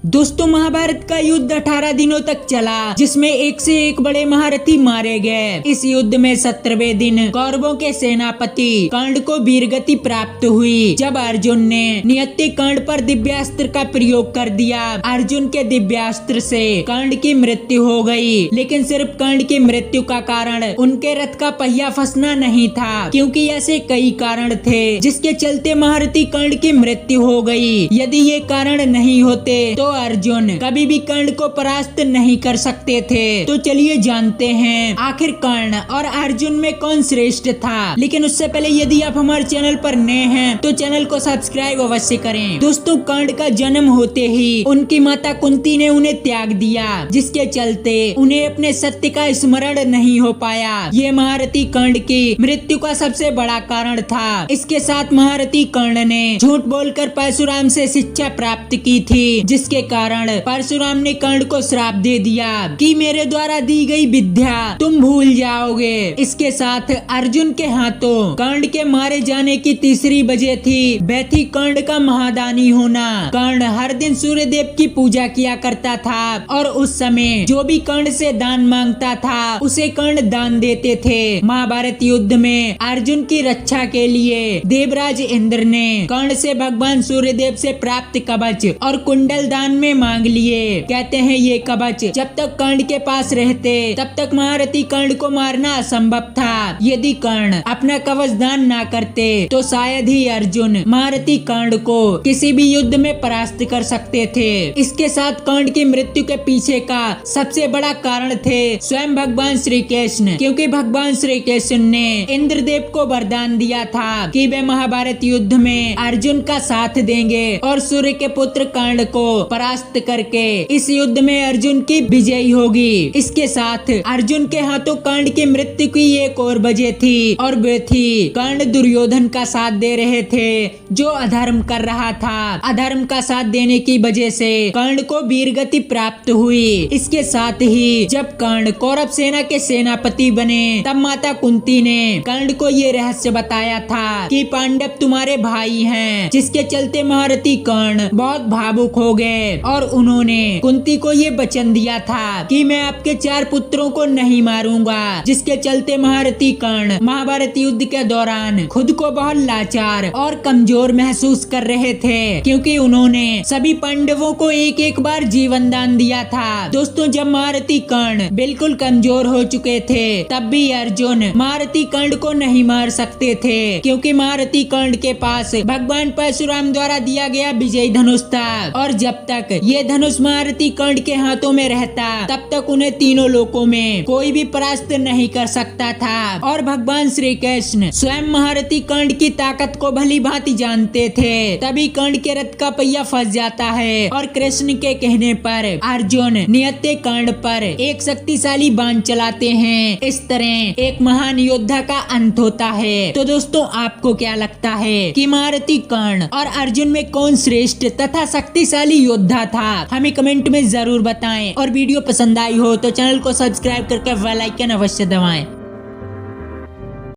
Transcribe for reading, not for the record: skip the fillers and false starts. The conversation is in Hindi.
दोस्तों, महाभारत का युद्ध 18 दिनों तक चला, जिसमें एक से एक बड़े महारथी मारे गए। इस युद्ध में 17वें दिन कौरवों के सेनापति कर्ण को वीरगति प्राप्त हुई। जब अर्जुन ने नियति कर्ण पर दिव्यास्त्र का प्रयोग कर दिया, अर्जुन के दिव्यास्त्र से कर्ण की मृत्यु हो गई। लेकिन सिर्फ कर्ण की मृत्यु का कारण उनके रथ का पहिया फंसना नहीं था, क्योंकि ऐसे कई कारण थे जिसके चलते महारथी कर्ण की मृत्यु हो गई। यदि ये कारण नहीं होते तो अर्जुन कभी भी कर्ण को परास्त नहीं कर सकते थे। तो चलिए जानते हैं आखिर कर्ण और अर्जुन में कौन श्रेष्ठ था। लेकिन उससे पहले यदि आप हमारे चैनल पर नए हैं तो चैनल को सब्सक्राइब अवश्य करें। दोस्तों, कर्ण का जन्म होते ही उनकी माता कुंती ने उन्हें त्याग दिया, जिसके चलते उन्हें अपने सत्य का स्मरण नहीं हो पाया। ये महारथी कर्ण की मृत्यु का सबसे बड़ा कारण था। इसके साथ महारथी कर्ण ने झूठ बोलकर परशुराम से शिक्षा प्राप्त की थी, जिसके कारण परशुराम ने कर्ण को श्राप दे दिया कि मेरे द्वारा दी गई विद्या तुम भूल जाओगे। इसके साथ अर्जुन के हाथों कर्ण के मारे जाने की तीसरी वजह थी वह थी कर्ण का महादानी होना। कर्ण हर दिन सूर्य देव की पूजा किया करता था और उस समय जो भी कर्ण से दान मांगता था उसे कर्ण दान देते थे। महाभारत युद्ध में अर्जुन की रक्षा के लिए देवराज इंद्र ने कर्ण से भगवान सूर्य देव से प्राप्त कवच और कुंडल दान में मांग लिए। कहते हैं ये कवच जब तक कर्ण के पास रहते तब तक महारथी कर्ण को मारना असंभव था। यदि कर्ण अपना कवच दान ना करते तो शायद ही अर्जुन महारथी कर्ण को किसी भी युद्ध में परास्त कर सकते थे। इसके साथ कर्ण की मृत्यु के पीछे का सबसे बड़ा कारण थे स्वयं भगवान श्री कृष्ण, क्योंकि भगवान श्री कृष्ण ने इंद्रदेव को वरदान दिया था कि वे महाभारत युद्ध में अर्जुन का साथ देंगे और सूर्य के पुत्र कर्ण को परास्त करके इस युद्ध में अर्जुन की विजय होगी। इसके साथ अर्जुन के हाथों कर्ण की मृत्यु की एक और वजह थी और वे थी कर्ण दुर्योधन का साथ दे रहे थे जो अधर्म कर रहा था। अधर्म का साथ देने की वजह से कर्ण को वीरगति प्राप्त हुई। इसके साथ ही जब कर्ण कौरव सेना के सेनापति बने तब माता कुंती ने कर्ण को ये रहस्य बताया था कि पांडव तुम्हारे भाई हैं, जिसके चलते महारथी कर्ण बहुत भावुक हो गए और उन्होंने कुंती को ये वचन दिया था कि मैं आपके 4 पुत्रों को नहीं मारूंगा। जिसके चलते महारथी कर्ण महाभारत युद्ध के दौरान खुद को बहुत लाचार और कमजोर महसूस कर रहे थे, क्योंकि उन्होंने सभी पांडवों को एक एक बार जीवन दान दिया था। दोस्तों, जब महारथी कर्ण बिल्कुल कमजोर हो चुके थे तब भी अर्जुन महारथी कर्ण को नहीं मार सकते थे, क्योंकि महारथी कर्ण के पास भगवान परशुराम द्वारा दिया गया विजय धनुष था और जब तक ये धनुष महारथी कर्ण के हाथों में रहता तब तक उन्हें तीनों लोकों में कोई भी परास्त नहीं कर सकता था। और भगवान श्री कृष्ण स्वयं महारथी कर्ण की ताकत को भली भांति जानते थे, तभी कर्ण के रथ का पहिया फंस जाता है और कृष्ण के कहने पर अर्जुन नियति कर्ण पर एक शक्तिशाली बाण चलाते हैं। इस तरह एक महान योद्धा का अंत होता है। तो दोस्तों, आपको क्या लगता है कि महारथी कर्ण और अर्जुन में कौन श्रेष्ठ तथा शक्तिशाली योद्धा था? हमें कमेंट में जरूर बताएं और वीडियो पसंद आई हो तो चैनल को सब्सक्राइब करके बेल आइकन अवश्य दबाएं।